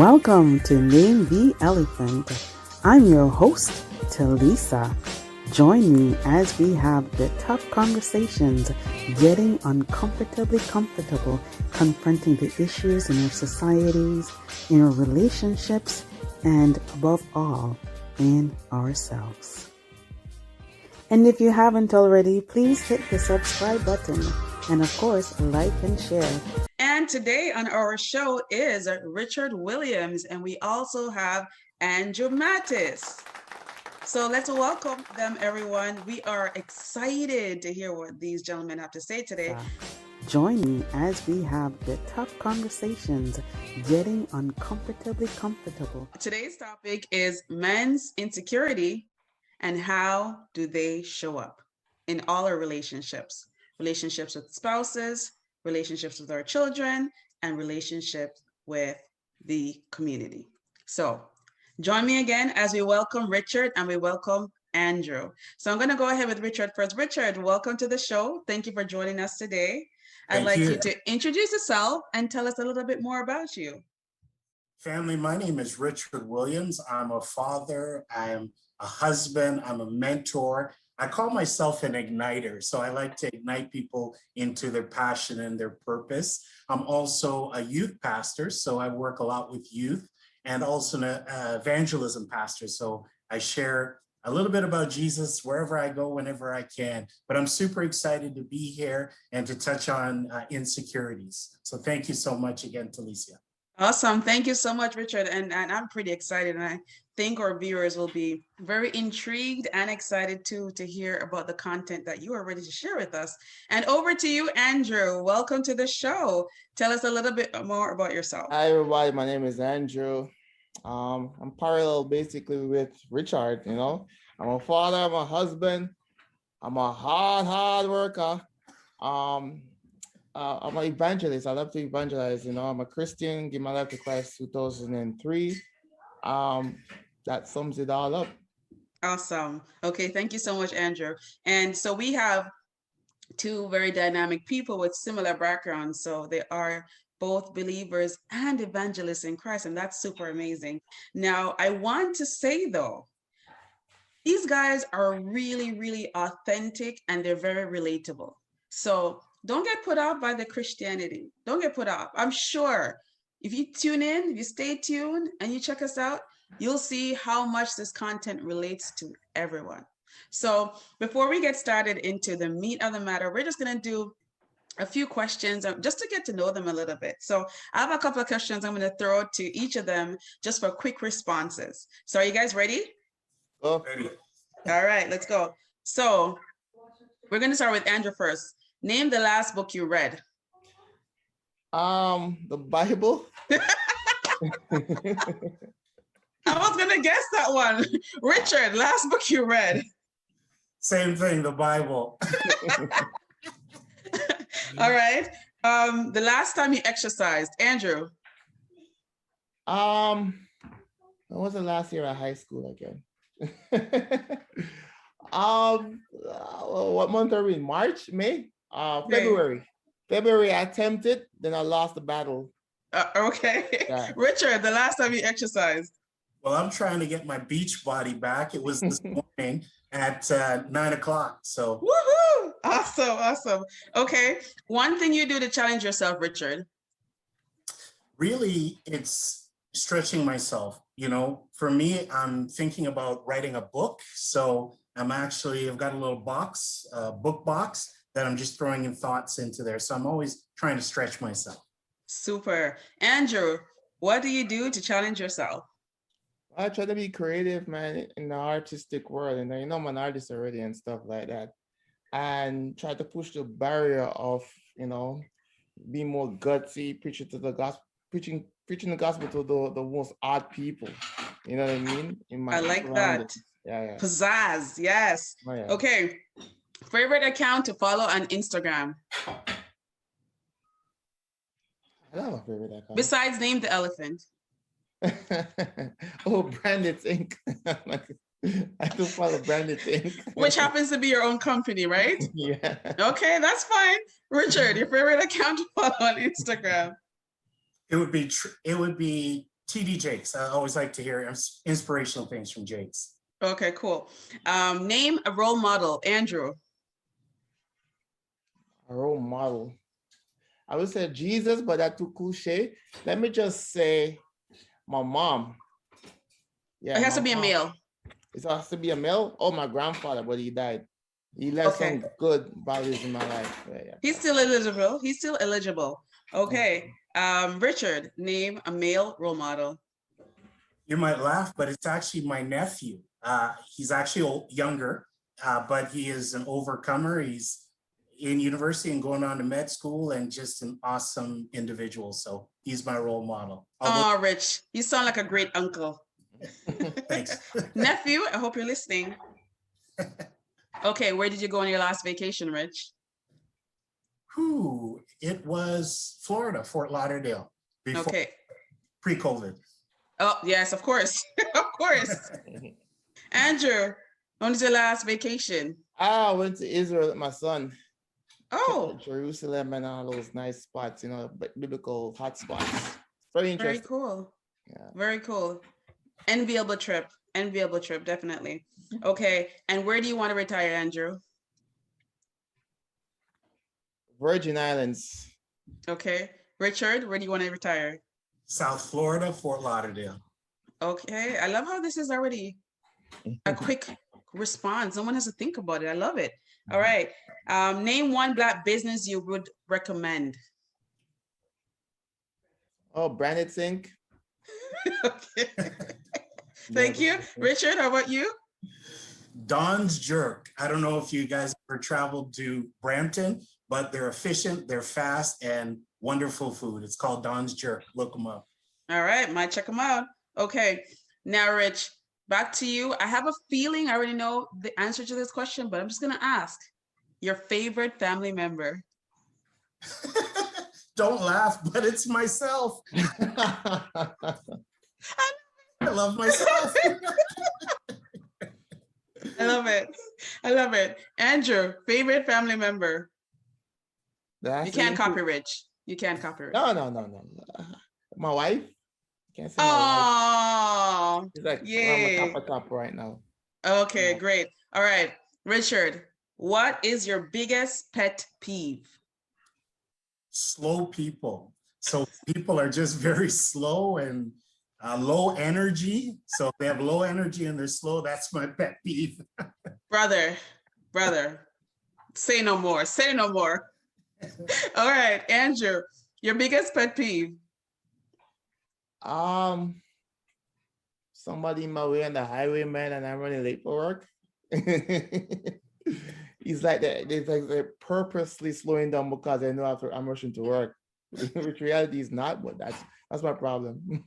Welcome to Name the Elephant. I'm your host, Talisa. Join me as we have the tough conversations, getting uncomfortably comfortable, confronting the issues in our societies, in our relationships, and above all, in ourselves. And if you haven't already, please hit the subscribe button and of course, like and share. And today on our show is Richard Williams, and we also have Andrew Mattis. So let's welcome them, everyone. We are excited to hear what these gentlemen have to say today. Join me as we have the tough conversations, getting uncomfortably comfortable. Today's topic is men's insecurity and how do they show up in all our relationships. Relationships with spouses, relationships with our children, and relationships with the community. So join me again as we welcome Richard and we welcome Andrew. So I'm going to go ahead with Richard first. Richard, welcome to the show. Thank you for joining us today. I'd like you to introduce yourself and tell us a little bit more about you. Family, my name is Richard Williams. I'm a father, I'm a husband, I'm a mentor. I call myself an igniter. So I like to ignite people into their passion and their purpose. I'm also a youth pastor, so I work a lot with youth, and also an evangelism pastor. So I share a little bit about Jesus wherever I go, whenever I can. But I'm super excited to be here and to touch on insecurities. So thank you so much again, Talicia. Awesome. Thank you so much, Richard. And I'm pretty excited. And I think our viewers will be very intrigued and excited too to hear about the content that you are ready to share with us. And over to you, Andrew. Welcome to the show. Tell us a little bit more about yourself. Hi, everybody. My name is Andrew. I'm parallel basically with Richard, you know. I'm a father, I'm a husband, I'm a hard worker. I'm an evangelist. I love to evangelize, you know. I'm a Christian, give my life to Christ 2003. That sums it all up. Awesome. Okay, thank you so much, Andrew. And so we have two very dynamic people with similar backgrounds. So they are both believers and evangelists in Christ, and that's super amazing. Now, I want to say though, these guys are really, really authentic and they're very relatable. So don't get put off by the Christianity. Don't get put off. I'm sure if you tune in, if you stay tuned and you check us out, you'll see how much this content relates to everyone. So before we get started into the meat of the matter, we're just going to do a few questions just to get to know them a little bit. So I have a couple of questions I'm going to throw to each of them just for quick responses. So are you guys ready? Oh. Ready. All right, let's go. So we're going to start with Andrew first. Name the last book you read. The Bible. I was going to guess that one. Richard, last book you read. Same thing, the Bible. All right. The last time you exercised, Andrew. When was the last year at high school again? What month are we in? March, May? February. February, I attempted, then I lost the battle. Okay. Yeah. Richard, the last time you exercised. Well, I'm trying to get my beach body back. It was this morning at 9 o'clock. So. Woohoo! Awesome, awesome. Okay. One thing you do to challenge yourself, Richard. Really, it's stretching myself. You know, for me, I'm thinking about writing a book. So I've got a little box, book box that I'm just throwing in thoughts into there. So I'm always trying to stretch myself. Super. Andrew, what do you do to challenge yourself? I try to be creative, man, in the artistic world. And you know, I'm an artist already and stuff like that. And try to push the barrier of, you know, being more gutsy, preaching the gospel to the most odd people. You know what I mean? I like that. Yeah. Pizzazz, yes. Oh, yeah. Okay. Favorite account to follow on Instagram? I don't have a favorite account. Besides Name the Elephant. Oh, Branded Inc. I do follow Branded Inc. Which happens to be your own company, right? Yeah. Okay, that's fine. Richard, your favorite account to follow on Instagram? It would be TD Jakes. I always like to hear inspirational things from Jakes. Okay, cool. Name a role model, Andrew. A role model. I would say Jesus, but that's too cliche. Let me just say my mom. Yeah, It has my to be a mom. male. It has to be a male. Oh, my grandfather, but he died. He left Okay. some good values in my life. Yeah. He's still eligible. He's still eligible. Okay. Richard, name a male role model. You might laugh, but it's actually my nephew. He's actually younger, but he is an overcomer. He's in university and going on to med school and just an awesome individual. So he's my role model. Oh, Rich, you sound like a great uncle. Thanks. Nephew, I hope you're listening. Okay, where did you go on your last vacation, Rich? It was Florida, Fort Lauderdale, Okay. pre-COVID. Oh, yes, of course. Of course. Andrew, when was your last vacation? I went to Israel with my son. Oh, Jerusalem and all those nice spots, biblical hot spots. Very interesting. very cool. Yeah. Very cool. Enviable trip, definitely. Okay, and where do you want to retire, Andrew? Virgin Islands. Okay. Richard, where do you want to retire? South Florida, Fort Lauderdale. Okay, I love how this is already a quick response. No one has to think about it. I love it. All right. Name one Black business you would recommend. Oh, Branded Inc. Okay. Thank you. Richard, how about you? Don's Jerk. I don't know if you guys ever traveled to Brampton, but they're efficient, they're fast, and wonderful food. It's called Don's Jerk. Look them up. All right, might check them out. Okay, now Rich, back to you. I have a feeling I already know the answer to this question, but I'm just gonna ask your favorite family member. Don't laugh, but it's myself. I love myself. I love it. I love it. Andrew, favorite family member. You can't copy Rich. You can't copy Rich. No. My wife. Can't say my Oh, wife. She's like yay. on top right now. Okay, great. All right, Richard, what is your biggest pet peeve? Slow people. So people are just very slow and low energy. So if they have low energy and they're slow, that's my pet peeve. Brother, say no more. Say no more. All right, Andrew, your biggest pet peeve? Somebody in my way on the highway, man, and I'm running late for work. It's like they're purposely slowing down because they know after I'm rushing to work. Which reality is not, but that's my problem.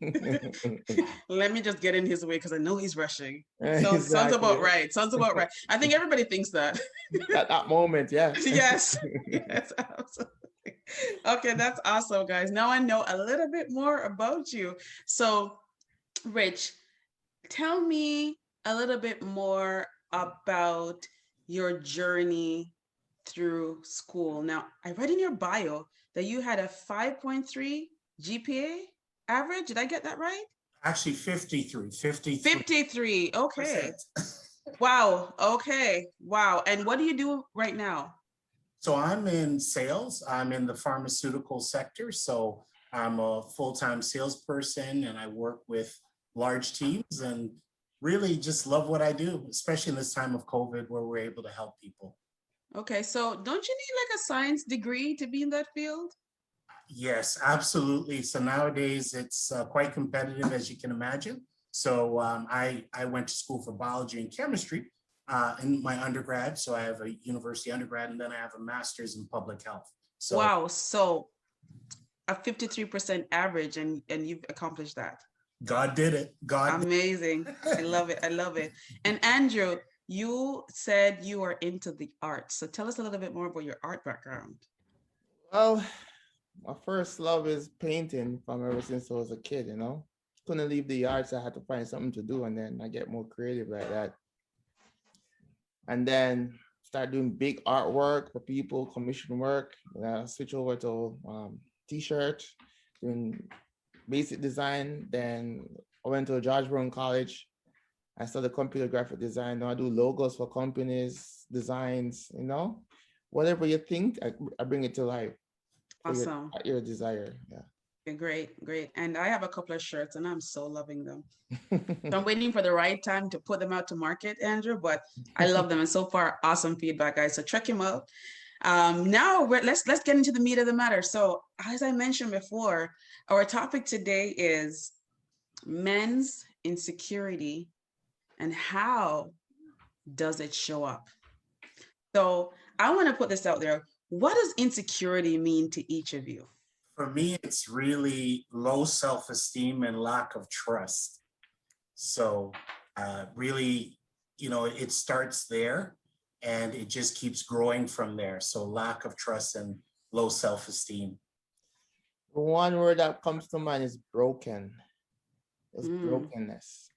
Let me just get in his way because I know he's rushing. Exactly. Sounds about right. Sounds about right. I think everybody thinks that. At that moment, yeah. Yes. Yes, absolutely. Okay, that's awesome, guys. Now I know a little bit more about you. So, Rich, tell me a little bit more about your journey through school. Now, I read in your bio that you had a 5.3 GPA average. Did I get that right? Actually, 53. 53. Okay. Wow. Okay. Wow. And what do you do right now? So I'm in sales. I'm in the pharmaceutical sector. So I'm a full-time salesperson and I work with large teams and really just love what I do, especially in this time of COVID where we're able to help people. Okay. So don't you need like a science degree to be in that field? Yes, absolutely. So nowadays it's quite competitive, as you can imagine. So I went to school for biology and chemistry in my undergrad. So I have a university undergrad and then I have a master's in public health. So wow. So a 53% average and you've accomplished that. God did it. God. Amazing. I love it. I love it. And Andrew, you said you are into the arts. So tell us a little bit more about your art background. Well, my first love is painting from ever since I was a kid, Couldn't leave the arts. I had to find something to do, and then I get more creative like that. And then start doing big artwork for people, commission work. Switch over to t-shirt, doing basic design. Then I went to George Brown College. I studied computer graphic design. Now I do logos for companies, designs, whatever you think, I bring it to life for Awesome. your desire. Yeah. Okay, great, great. And I have a couple of shirts and I'm so loving them. So I'm waiting for the right time to put them out to market, Andrew, but I love them. And so far, awesome feedback, guys. So check him out. Now let's get into the meat of the matter. So as I mentioned before, our topic today is men's insecurity and how does it show up? So I want to put this out there. What does insecurity mean to each of you? For me, it's really low self-esteem and lack of trust. So really, it starts there and it just keeps growing from there. So lack of trust and low self-esteem. One word that comes to mind is broken. It's brokenness.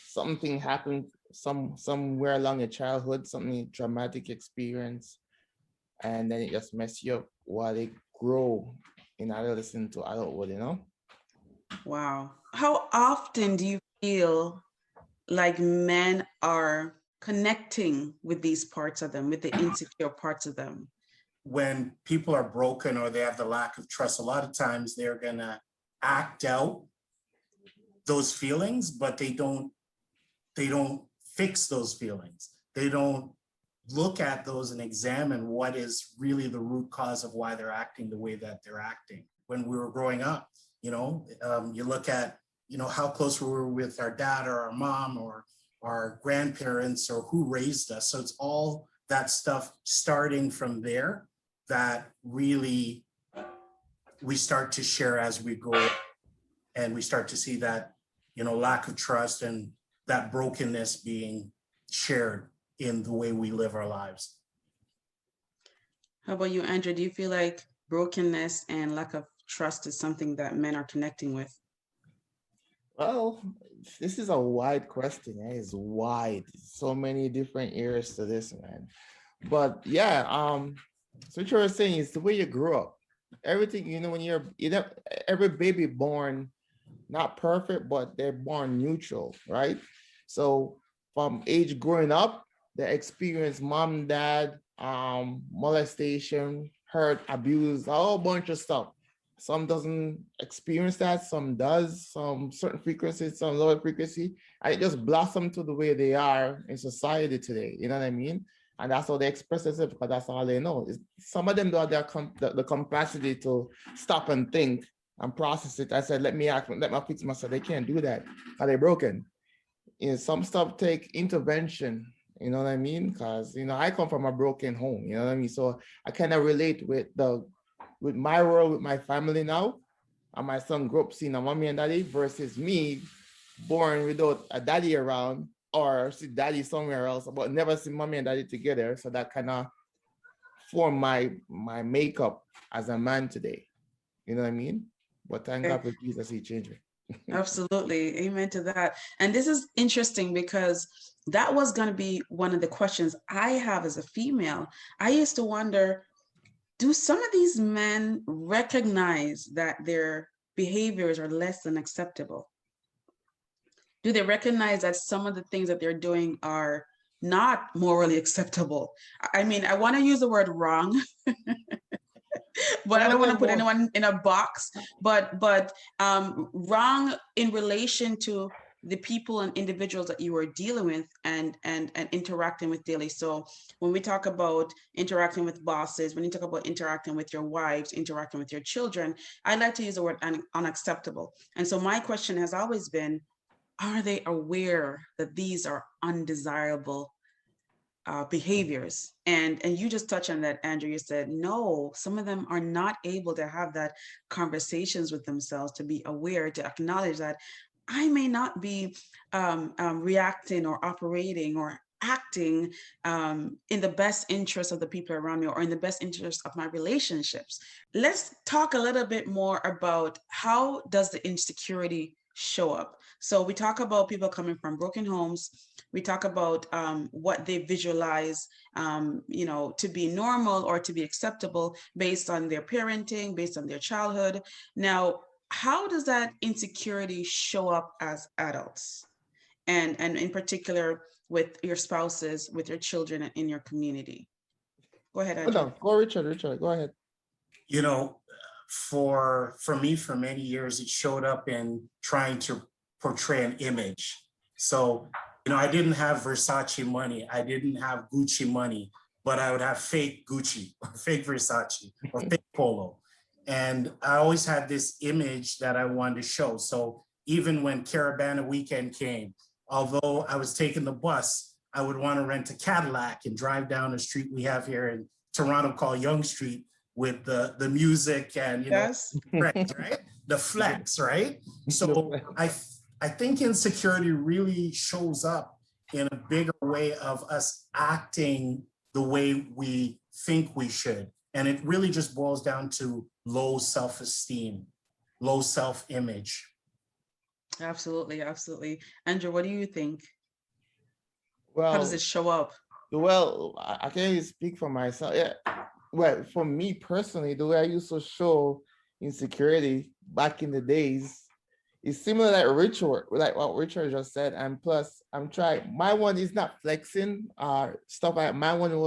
Something happened somewhere along your childhood, something traumatic experience, and then it just mess you up while they grow in adolescence to adulthood, Wow. How often do you feel like men are connecting with these parts of them, with the insecure parts of them? When people are broken or they have the lack of trust, a lot of times they're gonna act out those feelings, but they don't fix those feelings. They don't look at those and examine what is really the root cause of why they're acting the way that they're acting. When we were growing up, you look at, how close we were with our dad or our mom or our grandparents or who raised us. So it's all that stuff starting from there that really we start to share as we grow, and we start to see that, lack of trust and that brokenness being shared in the way we live our lives. How about you, Andrew? Do you feel like brokenness and lack of trust is something that men are connecting with? Well, this is a wide question. It's wide. So many different areas to this, man. But yeah, so what you were saying is the way you grew up. Everything, when every baby born, not perfect, but they're born neutral, right? So from age growing up, they experience mom, dad, molestation, hurt, abuse, a whole bunch of stuff. Some doesn't experience that, some does, some certain frequencies, some lower frequency, and it just blossoms to the way they are in society today. You know what I mean? And that's how they express themselves, because that's all they know. Some of them don't have the capacity to stop and think and process it. I said, let me fix myself. They can't do that. Are they broken? Some stuff take intervention. You know what I mean? Because I come from a broken home. You know what I mean? So I kind of relate with my world, with my family now. And my son grew up seeing a mommy and daddy versus me, born without a daddy around, or see daddy somewhere else, but never see mommy and daddy together. So that kind of formed my makeup as a man today. You know what I mean? But thank God for Jesus, he changed me. Absolutely. Amen to that. And this is interesting because that was going to be one of the questions I have as a female. I used to wonder, do some of these men recognize that their behaviors are less than acceptable? Do they recognize that some of the things that they're doing are not morally acceptable? I mean, I want to use the word wrong, but I don't want to put anyone in a box, but wrong in relation to the people and individuals that you are dealing with and interacting with daily. So when we talk about interacting with bosses, when you talk about interacting with your wives, interacting with your children, I like to use the word unacceptable. And so my question has always been, are they aware that these are undesirable behaviors? And you just touched on that, Andrew. You said, no, some of them are not able to have that conversations with themselves, to be aware, to acknowledge that I may not be reacting or operating or acting in the best interest of the people around me or in the best interest of my relationships. Let's talk a little bit more about how does the insecurity show up. So we talk about people coming from broken homes. We talk about what they visualize, to be normal or to be acceptable based on their parenting, based on their childhood. Now, how does that insecurity show up as adults? And in particular with your spouses, with your children, and in your community? Go ahead, Hold Andrew. on, go Richard. Richard, go ahead. You know, for me, for many years, it showed up in trying to portray an image. So, I didn't have Versace money, I didn't have Gucci money, but I would have fake Gucci or fake Versace or fake Polo. And I always had this image that I wanted to show. So even when Caravana weekend came, although I was taking the bus, I would want to rent a Cadillac and drive down the street we have here in Toronto called Yonge Street with the music and Yes. right? The flex, right? So I think insecurity really shows up in a bigger way of us acting the way we think we should. And it really just boils down to low self-esteem, low self-image. Absolutely, absolutely. Andrew, what do you think? How does it Well, show up? I can't even speak for myself. Yeah. Well, for me personally, the way I used to show insecurity back in the days is similar like what Richard just said. And plus, I'm trying. My one is not flexing or stuff like. My one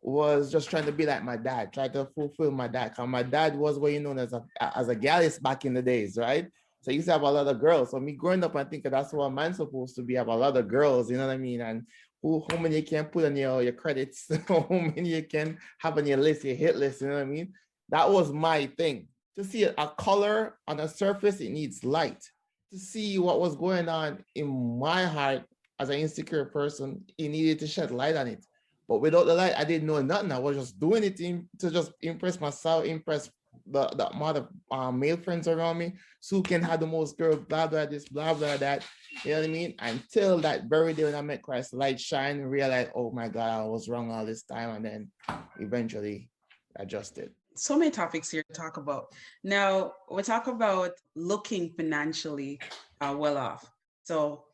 was just trying to be like my dad, try to fulfill my dad. Cause my dad was what you known as a gallus back in the days, right? So I used to have a lot of girls. So me growing up, I think that's what man's supposed to be, have a lot of girls, you know what I mean? And how many you can put on your credits, how many you can have on your list, your hit list, you know what I mean? That was my thing. To see a color on a surface, it needs light. To see what was going on in my heart as an insecure person, it needed to shed light on it. But without the light, I didn't know nothing. I was just doing it to just impress myself, impress the amount of male friends around me. So who can have the most girl, blah, blah, this, blah, blah, that. You know what I mean? Until that very day when I met Christ, light shine and realized, oh my God, I was wrong all this time. And then eventually adjusted. So many topics here to talk about. Now, we talk about looking financially well off. So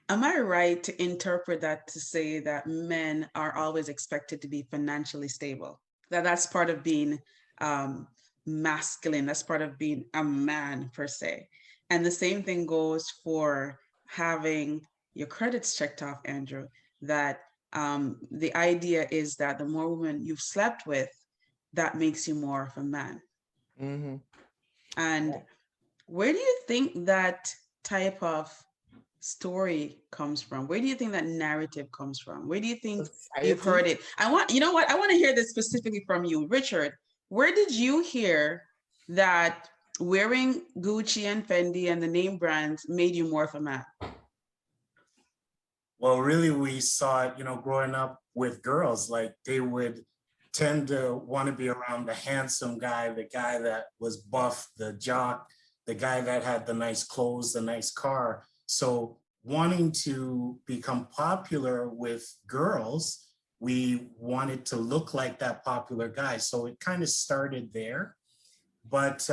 am I right to interpret that to say that men are always expected to be financially stable? That's part of being masculine, that's part of being a man per se. And the same thing goes for having your credits checked off, Andrew, that the idea is that the more women you've slept with, that makes you more of a man. Mm-hmm. And where do you think that type of story comes from? Where do you think that narrative comes from? Where do you think you've heard it? I want to hear this specifically from you, Richard. Where did you hear that wearing Gucci and Fendi and the name brands made you more of a man? Well, really, we saw it, growing up with girls, like they would tend to want to be around the handsome guy, the guy that was buff, the jock, the guy that had the nice clothes, the nice car. So wanting to become popular with girls, we wanted to look like that popular guy. So it kind of started there. But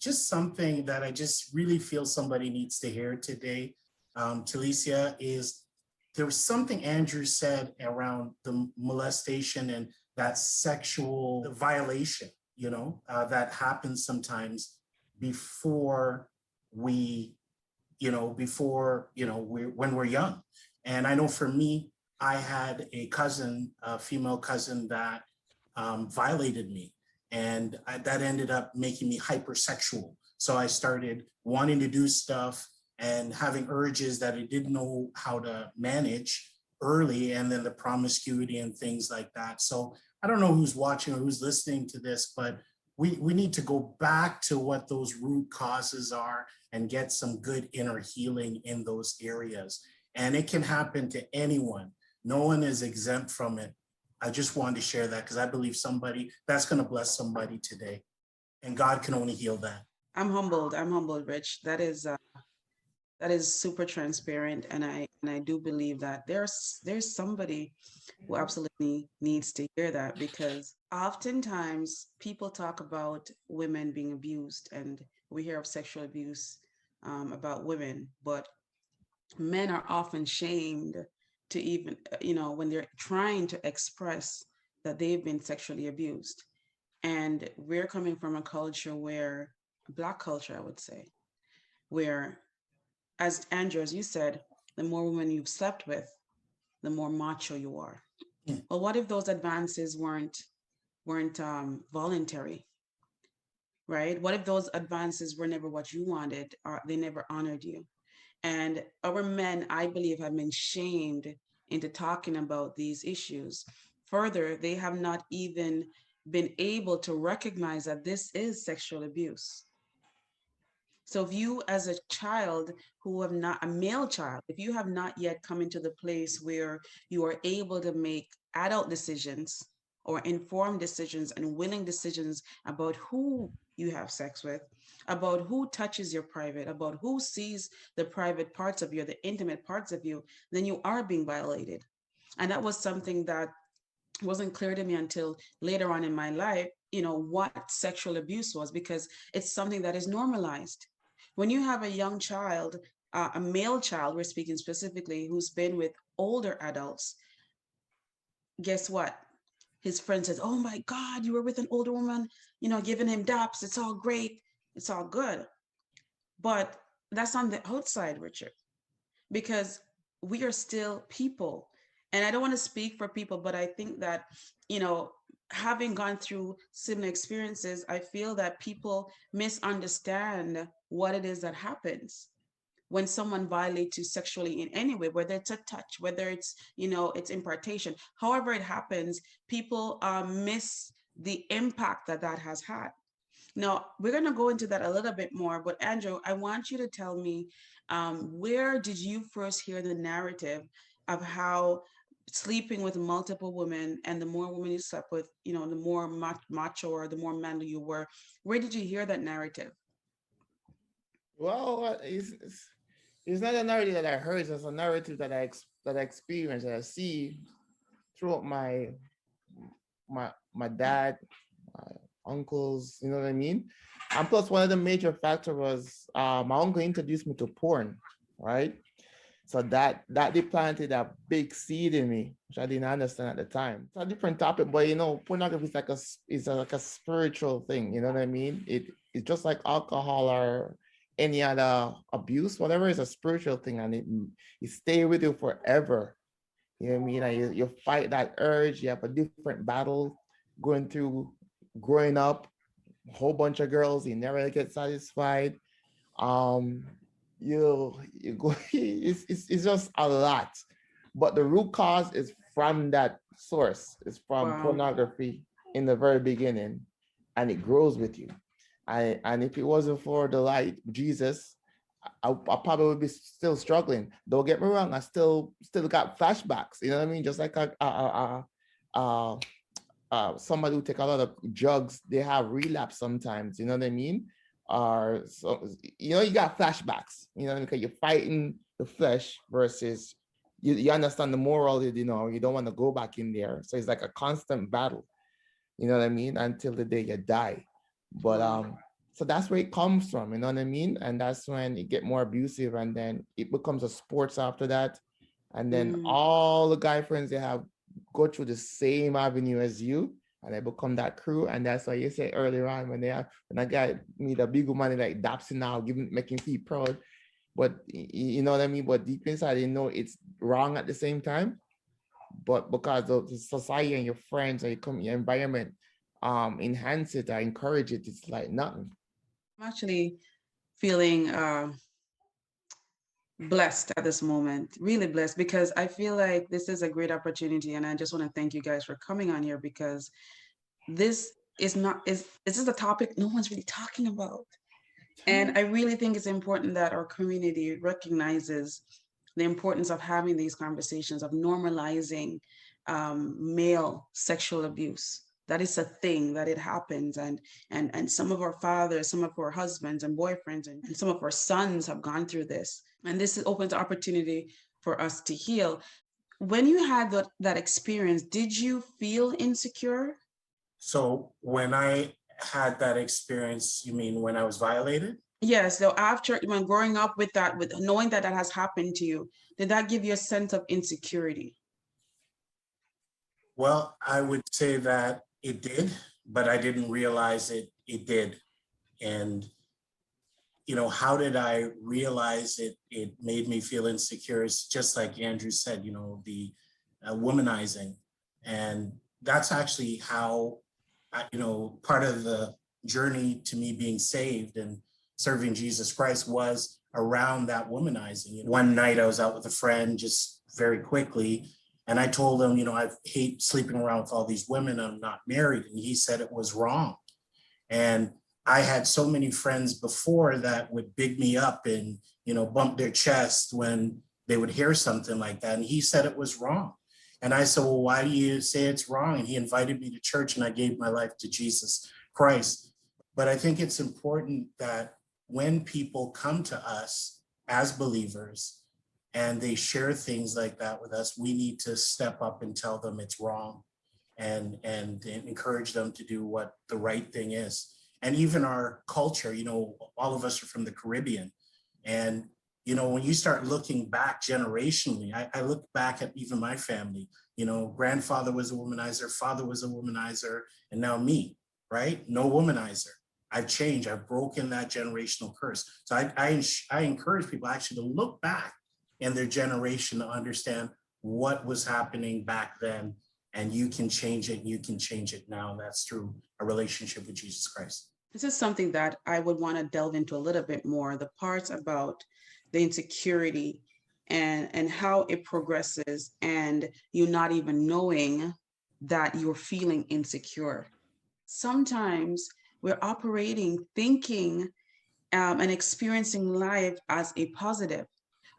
just something that I just really feel somebody needs to hear today, Talicia, is there was something Andrew said around the molestation and that sexual violation, that happens sometimes before we, when we're young. And I know for me, I had a cousin, a female cousin that violated me. And that ended up making me hypersexual. So I started wanting to do stuff and having urges that I didn't know how to manage early, and then the promiscuity and things like that. So I don't know who's watching or who's listening to this, but we need to go back to what those root causes are and get some good inner healing in those areas. And it can happen to anyone. No one is exempt from it. I just wanted to share that because I believe that's going to bless somebody today. And God can only heal that. I'm humbled, Rich. That is super transparent, and I do believe that there's somebody who absolutely needs to hear that, because oftentimes people talk about women being abused, and we hear of sexual abuse about women, but men are often shamed to even, when they're trying to express that they've been sexually abused. And we're coming from a culture where Black culture, I would say, where, as Andrew, as you said, the more women you've slept with, the more macho you are. Mm. Well, what if those advances weren't voluntary, right? What if those advances were never what you wanted, or they never honored you? And our men, I believe, have been shamed into talking about these issues. Further, they have not even been able to recognize that this is sexual abuse. So if you, as a child who have not, a male child, if you have not yet come into the place where you are able to make adult decisions or informed decisions and willing decisions about who you have sex with, about who touches your private, about who sees the private parts of you, the intimate parts of you, then you are being violated. And that was something that wasn't clear to me until later on in my life, what sexual abuse was, because it's something that is normalized. When you have a young child, a male child, we're speaking specifically, who's been with older adults, guess what? His friend says, "Oh my God, you were with an older woman, giving him daps. It's all great. It's all good." But that's on the outside, Richard, because we are still people. And I don't want to speak for people, but I think that, you know, having gone through similar experiences, I feel that people misunderstand what it is that happens when someone violates you sexually in any way, whether it's a touch, whether it's impartation, however it happens, people miss the impact that that has had. Now, we're going to go into that a little bit more, but Andrew, I want you to tell me, where did you first hear the narrative of how sleeping with multiple women, and the more women you slept with, the more macho or the more manly you were? Where did you hear that narrative? Well, it's not a narrative that I heard. It's a narrative that I experience, that I see throughout my dad, my uncles. You know what I mean? And plus, one of the major factor was my uncle introduced me to porn, right? So that they planted a big seed in me, which I didn't understand at the time. It's a different topic, but pornography is like a spiritual thing. You know what I mean? It's just like alcohol or any other abuse, whatever, is a spiritual thing, and it stay with you forever. You know what I mean? And you fight that urge. You have a different battle going through growing up. A whole bunch of girls, you never get satisfied. Um, you go. It's just a lot, but the root cause is from that source. It's from Wow. pornography in the very beginning, and it grows with you. And if it wasn't for the light, Jesus, I probably would be still struggling. Don't get me wrong, I still got flashbacks. You know what I mean? Just like uh, somebody who take a lot of drugs, they have relapse sometimes. You know what I mean? Or so you got flashbacks. You know, because you're fighting the flesh versus you understand the moral. You don't want to go back in there. So it's like a constant battle. You know what I mean? Until the day you die. But Wow. so that's where it comes from, you know what I mean? And that's when it get more abusive, and then it becomes a sports after that. And then Mm. all the guy friends they have go through the same avenue as you, and they become that crew. And that's why you said earlier on, when I got meet a big money like Dapsy now, making feel proud. But you know what I mean? But deep inside, they know it's wrong at the same time. But because of the society and your friends and your environment enhance it or encourage it, it's like nothing. I'm actually feeling blessed at this moment, really blessed, because I feel like this is a great opportunity, and I just want to thank you guys for coming on here, because this is not is this is a topic no one's really talking about. And I really think it's important that our community recognizes the importance of having these conversations, of normalizing male sexual abuse. That is a thing, that it happens. And some of our fathers, some of our husbands and boyfriends, and some of our sons have gone through this. And this opens opportunity for us to heal. When you had that experience, did you feel insecure? So when I had that experience, you mean when I was violated? Yes. So after, when growing up with that, with knowing that that has happened to you, did that give you a sense of insecurity? Well, I would say that it did, but I didn't realize it did. And how did I realize it? It made me feel insecure. It's just like Andrew said, the womanizing. And that's actually how, part of the journey to me being saved and serving Jesus Christ was around that womanizing. One night I was out with a friend just very quickly, and I told him, I hate sleeping around with all these women. I'm not married. And he said it was wrong. And I had so many friends before that would big me up and, bump their chest when they would hear something like that. And he said it was wrong. And I said, well, why do you say it's wrong? And he invited me to church, and I gave my life to Jesus Christ. But I think it's important that when people come to us as believers and they share things like that with us, we need to step up and tell them it's wrong and encourage them to do what the right thing is. And even our culture, all of us are from the Caribbean. And, when you start looking back generationally, I look back at even my family, grandfather was a womanizer, father was a womanizer, and now me, right? No womanizer. I've changed. I've broken that generational curse. So I encourage people actually to look back in their generation to understand what was happening back then, and you can change it. You can change it now. And that's through a relationship with Jesus Christ. This is something that I would want to delve into a little bit more, the parts about the insecurity and how it progresses and you not even knowing that you're feeling insecure. Sometimes we're operating, thinking, and experiencing life as a positive,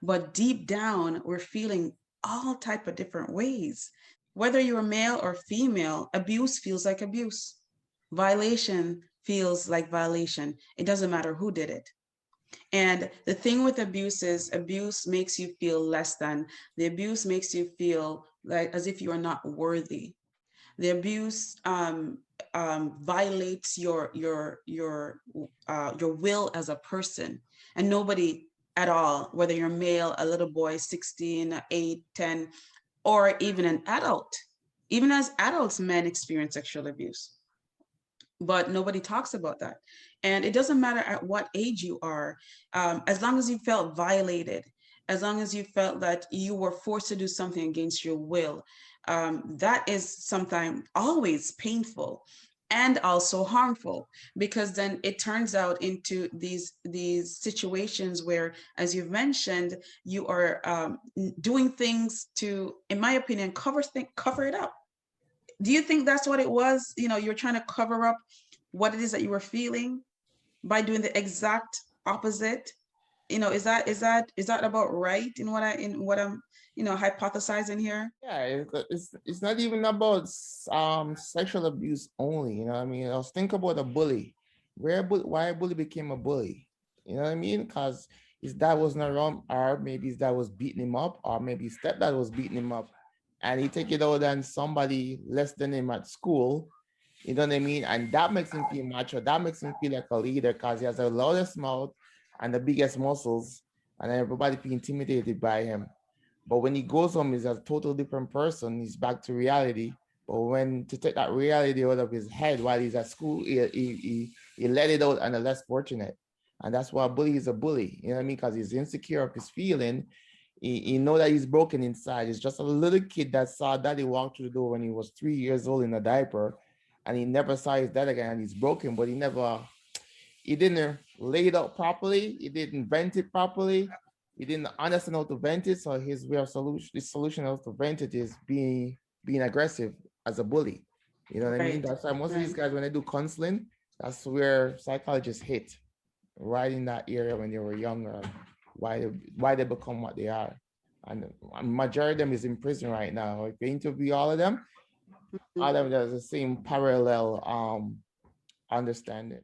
but deep down we're feeling all type of different ways. Whether you're male or female, abuse feels like abuse. Violation feels like violation. It doesn't matter who did it. And the thing with abuse is abuse makes you feel less than. The abuse makes you feel like as if you are not worthy. The abuse violates your will as a person, and nobody at all, whether you're male, a little boy, 16, 8, 10, or even an adult. Even as adults, men experience sexual abuse, but nobody talks about that. And it doesn't matter at what age you are, as long as you felt violated, as long as you felt that you were forced to do something against your will, that is sometimes always painful and also harmful, because then it turns out into these situations where, as you've mentioned, you are doing things to, in my opinion, cover it up. Do you think that's what it was? You're trying to cover up what it is that you were feeling by doing the exact opposite. Is that about right in what I'm hypothesizing here? Yeah, it's not even about sexual abuse only. You know what I mean? Let's think about a bully. Why a bully became a bully? You know what I mean? Because his dad wasn't around, or maybe his dad was beating him up, or maybe his stepdad was beating him up, and he take it out on somebody less than him at school. You know what I mean? And that makes him feel macho. That makes him feel like a leader because he has the loudest mouth and the biggest muscles, and everybody be intimidated by him. But when he goes home, he's a total different person. He's back to reality. But when to take that reality out of his head while he's at school, he let it out on the less fortunate. And that's why a bully is a bully. You know what I mean? Because he's insecure of his feeling. He know that he's broken inside. He's just a little kid that saw daddy walk through the door when he was 3 years old in a diaper, and he never saw his dad again. And he's broken, but he didn't lay it out properly. He didn't vent it properly. He didn't understand how to vent it. So his solution how to vent it is being aggressive as a bully. You know what I mean? That's why most of these guys, when they do counseling, that's where psychologists hit, right in that area when they were younger, why they become what they are. And majority of them is in prison right now. If you interview all of them, all of them has the same parallel understanding.